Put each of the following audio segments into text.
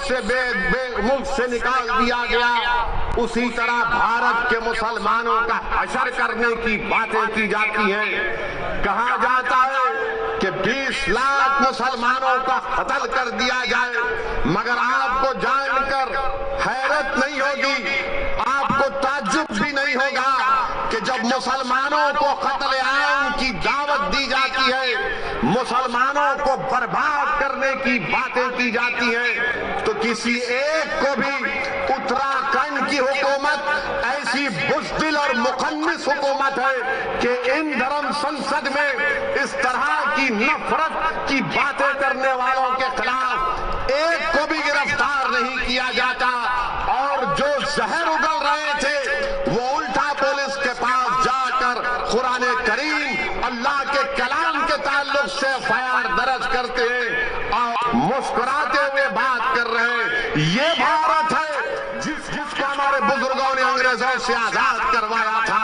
मुल्क से निकाल दिया गया, उसी तरह भारत के मुसलमानों का हशर करने की बातें की जाती हैं। कहा जाता है कि 20 लाख मुसलमानों का कत्ल कर दिया जाए, मगर आपको जानकर हैरत नहीं होगी, आपको ताज्जुब भी नहीं होगा कि जब मुसलमानों को कत्ल आम की दावत दी जाती है, मुसलमानों को बर्बाद करने की बातें की जाती हैं, तो किसी एक को भी उत्तराखंड की हुकूमत ऐसी बुज़दिल और मुखन्निस हुकूमत है कि इन धर्म संसद में इस तरह की नफरत की बातें करने वालों के खिलाफ एक को भी गिरफ्तार नहीं किया जाता। और जो जहर उगल रहे थे वो उल्टा पुलिस के पास जाकर कुरान करीम अल्लाह के कलाम के ताल्लुक से एफआईआर दर्ज करते हैं और मुस्कुराते हुए बात कर रहे हैं। ये भारत है जिसको हमारे बुजुर्गों ने अंग्रेजों से आजाद करवाया था।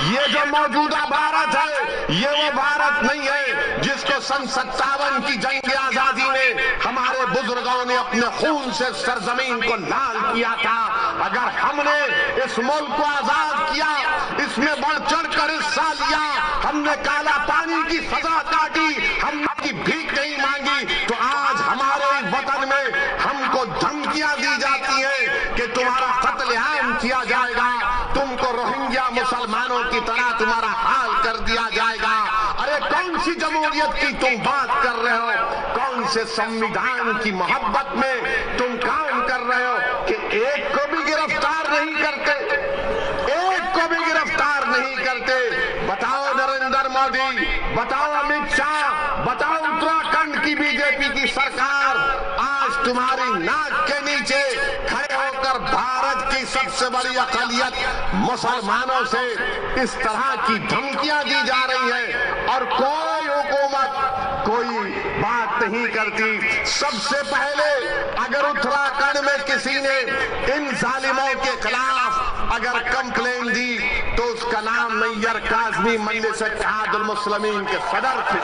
ये जो मौजूदा भारत है ये वो भारत नहीं है जिसको सन 57 की जंग आजादी में हमारे बुजुर्गों ने अपने खून से सरजमीन को लाल किया था। अगर हमने इस मुल्क को आजाद किया, इसमें बढ़ चढ़ कर हिस्सा लिया, हमने काला पानी की सजा काटी, हमने भीख नहीं मांगी, तो आज हमारे वतन में हमको धमकियां दी जाती हैं कि तुम्हारा कत्लेआम किया जाएगा, तुमको रोहिंग्या मुसलमानों की तरह तुम्हारा हाल कर दिया जाएगा। अरे कौन सी जमहूरियत की तुम बात कर रहे हो? कौन से संविधान की मोहब्बत में तुम काम कर रहे हो कि एक को भी गिरफ्तार नहीं करते, एक को भी गिरफ्तार नहीं करते? बताओ नरेंद्र मोदी, बताओ अमित शाह, बताओ उत्तराखंड की बीजेपी की सरकार, आज तुम्हारी नाक के नीचे खड़े होकर भारत की सबसे बड़ी अक़लियत मुसलमानों से इस तरह की धमकियां दी जा रही है और कोई हुकूमत कोई बात नहीं करती। सबसे पहले अगर उत्तराखंड में किसी ने इन जालिमों के खिलाफ अगर कंप्लेन दी तो उसका नाम नैयर काज़मी मजलिस इत्तेहादुल मुस्लिमीन के सदर थे।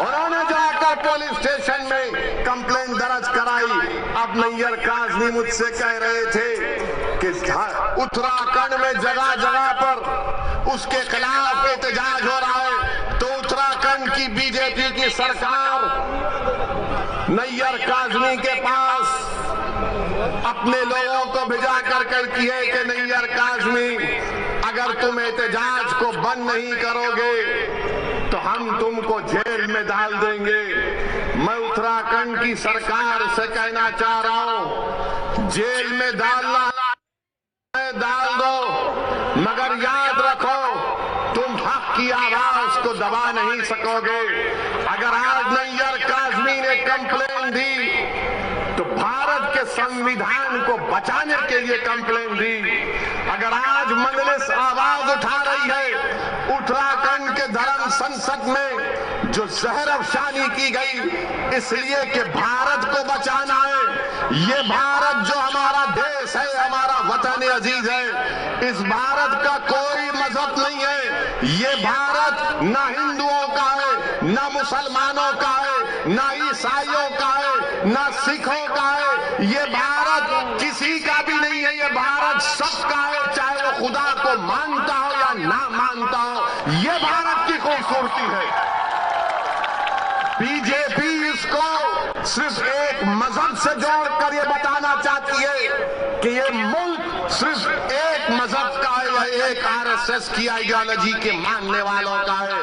उन्होंने जाकर पुलिस स्टेशन में कंप्लेन दर्ज कराई। अब नैयर काज़मी मुझसे कह रहे थे कि उत्तराखंड में जगह जगह पर उसके खिलाफ एहतजाज हो रहा है, तो उत्तराखंड की बीजेपी की सरकार नैयर काज़मी के पास अपने लोगों को भिजा कर कहती है कि नैयर काज़मी, अगर तुम एहतजाज को बंद नहीं करोगे तो हम तुमको जेल में डाल देंगे। मैं उत्तराखंड की सरकार से कहना चाह रहा हूं, जेल में डालना डाल दो, मगर याद रखो तुम हक की आवाज को दबा नहीं सकोगे। अगर आज नैयर काज़मी ने कंप्लेन दी तो भारत के संविधान को बचाने के लिए कंप्लेन दी। अगर आज मजलिस आवाज उठा रही है उत्तराखंड के धर्म संसद में जो जहर अफशानी की गई इसलिए कि भारत को बचाना है, ये भारत जो हमारा देश है, हमारा वतन अजीज है, इस भारत का कोई मजहब नहीं है। ये भारत ना हिंदुओं का है, ना मुसलमानों का है, ना ईसाइयों का है, ना सिखों का है। ये भारत किसी का भी नहीं है, ये भारत सबका है, चाहे वो खुदा को मानता हो या ना मानता हो। ये भारत की खूबसूरती है। बीजेपी इसको सिर्फ एक मजहब से जोड़कर ये बताना चाहती है कि ये मुल्क सिर्फ एक मजहब का है या एक आरएसएस की आइडियोलॉजी के मानने वालों का है।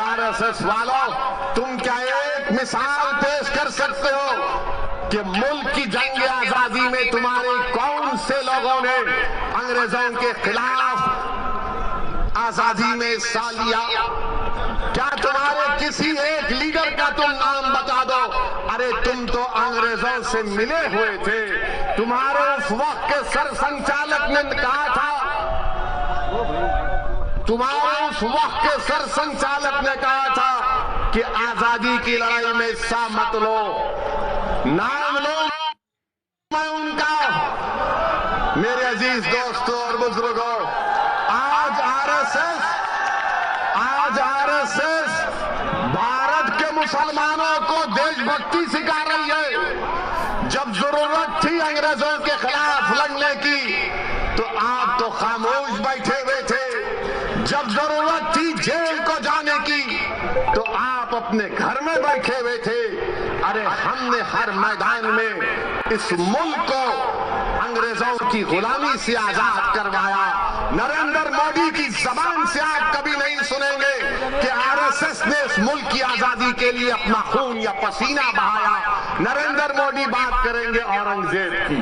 आरएसएस वालों, तुम क्या एक मिसाल पेश कर सकते हो कि मुल्क की जंग आजादी में तुम्हारे कौन से लोगों ने अंग्रेजों के खिलाफ आजादी में हिस्सा लिया? क्या तुम्हारे किसी एक लीडर का तुम नाम बता दो? अरे तुम तो अंग्रेजों से मिले हुए थे। तुम्हारे उस वक्त के सर संचालक ने कहा था, तुम्हारे उस वक्त के सर संचालक ने कहा था कि आजादी की लड़ाई में हिस्सा मत लो। नाम लो मैं उनका। मेरे अजीज दोस्तों और बुजुर्गों, आज आरएसएस भारत के मुसलमानों को देशभक्ति सिखा रही है। जब जरूरत थी अंग्रेजों के खिलाफ लड़ने की तो आप तो खामोश बैठे हुए थे। जब जरूरत थी जेल को जाने की तो आप अपने घर में बैठे हुए थे। अरे हमने हर मैदान में इस मुल्क को अंग्रेजों की गुलामी से आजाद करवाया। नरेंद्र मोदी की जबान से आप कभी नहीं सुनेंगे कि आरएसएस ने इस मुल्क की आजादी के लिए अपना खून या पसीना बहाया। नरेंद्र मोदी बात करेंगे औरंगजेब की,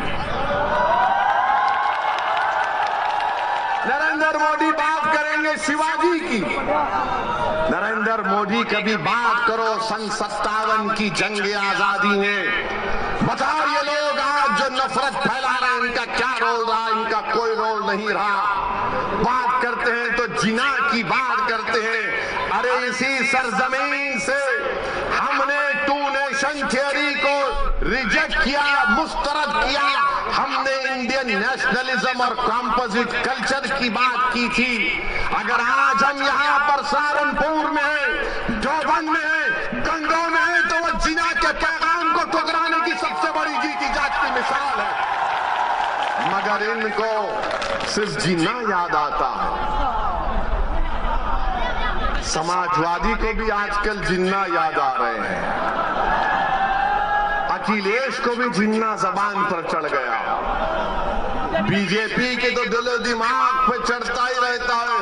नरेंद्र मोदी बात करेंगे शिवाजी की, नरेंद्र मोदी कभी बात करो सन 57 की जंग आजादी में। बताओ ये लोग आज जो नफरत फैला रहे हैं इनका क्या रोल रहा? इनका कोई रोल नहीं रहा। बात करते हैं तो जिना की बात करते हैं। अरे इसी सरजमीन से हमने टू नेशन थियरी को रिजेक्ट किया, मुस्तरद किया। हमने इंडियन नेशनलिज्म और कंपोजिट कल्चर की बात की थी। अगर आज हम यहाँ पर सहारनपुर में हैं, देवबंद में हैं, गंगों में हैं, तो वो जिना के पैगाम को ठुकराने की सबसे बड़ी जीती जागती मिसाल है। मगर इनको सिर्फ जिना याद आता है। समाजवादी को भी आजकल जिन्ना याद आ रहे हैं। अखिलेश को भी जिन्ना जबान पर चढ़ गया। बीजेपी के तो दिलो दिमाग पे चढ़ता ही रहता है।